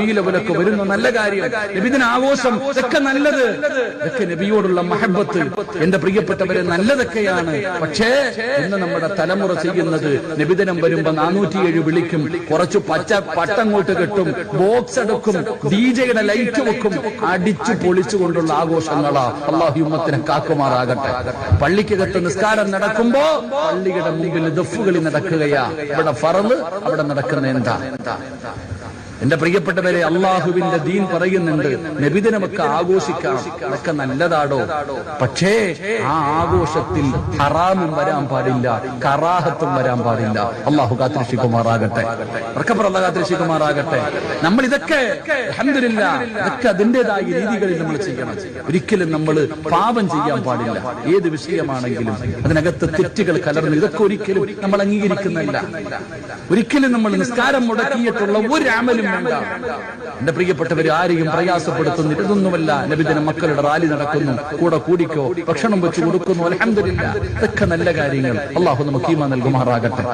റബീഉൽ വരുന്ന നല്ല കാര്യം, നബിദിന ആഘോഷം, ഇതൊക്കെ നല്ലത്, ഇതൊക്കെ നബിയോടുള്ള മഹബത്ത്. എന്റെ പ്രിയപ്പെട്ടവരെ, നല്ലതൊക്കെയാണ്. പക്ഷേ ഇന്ന് നമ്മുടെ തലമുറ ചെയ്യുന്നത്, നബിദിനം വരുമ്പോ 407 വിളിക്കും, കുറച്ച് പട്ടങ്ങോട്ട് കെട്ടും, ബോക്സ് എടുക്കും, ഡിജെയുടെ ലൈറ്റ് വെക്കും, അടിച്ചു പൊളിച്ചുകൊണ്ടുള്ള ആഘോഷങ്ങളാ. അല്ലാഹു ഉമ്മത്തിനെ കാക്കുമാറാകട്ടെ. പള്ളിക്കകത്ത് നിസ്കാരം നടക്കുമ്പോ പള്ളിയുടെ മുമ്പിൽ ദഫ്ഫുകളി നടക്കുകയാ. ഇവിടെ ഫർള്, അവിടെ നടക്കുന്ന എന്താ? എന്റെ പ്രിയപ്പെട്ടവരെ, അള്ളാഹുവിന്റെ ദീൻ പറയുന്നുണ്ട് നബിദിനമൊക്കെ ആഘോഷിക്കണം, അതൊക്കെ നല്ലതാടോ. പക്ഷേ ആ ആഘോഷത്തിൽ ഹറാമും വരാൻ പാടില്ല, കറാഹത്തും വരാൻ പാടില്ല. അള്ളാഹു കാത്തിരക്ഷിക്കുമാറാകട്ടെ, കാത്തിരക്ഷിക്കുമാറാകട്ടെ. നമ്മൾ ഇതൊക്കെ അൽഹംദുലില്ലാഹ്, ഇതൊക്കെ അതിന്റേതായ രീതികളിൽ നമ്മൾ ചെയ്യണം. ഒരിക്കലും നമ്മൾ പാപം ചെയ്യാൻ പാടില്ല. ഏത് വിഷയമാണെങ്കിലും അതിനകത്ത് തെറ്റുകൾ കലർന്ന് ഇതൊക്കെ ഒരിക്കലും നമ്മൾ അംഗീകരിക്കുന്നില്ല. ഒരിക്കലും നമ്മൾ നിസ്കാരം മുടക്കിയിട്ടുള്ള ഒരു അമലും വേണ്ട. എന്റെ പ്രിയപ്പെട്ടവര്, ആരെയും പ്രയാസപ്പെടുത്തുന്നില്ല. ഇതൊന്നുമല്ല. നബിദിന മക്കളുടെ റാലി നടക്കുന്നു, കൂടെ കൂടിക്കോ, ഭക്ഷണം വെച്ച് കൊടുക്കുന്നു, അൽഹംദുലില്ലാഹ്. ഇതൊക്കെ നല്ല കാര്യങ്ങൾ. അല്ലാഹു നമുക്ക് ഈമാൻ നൽകുമാറാകട്ടെ.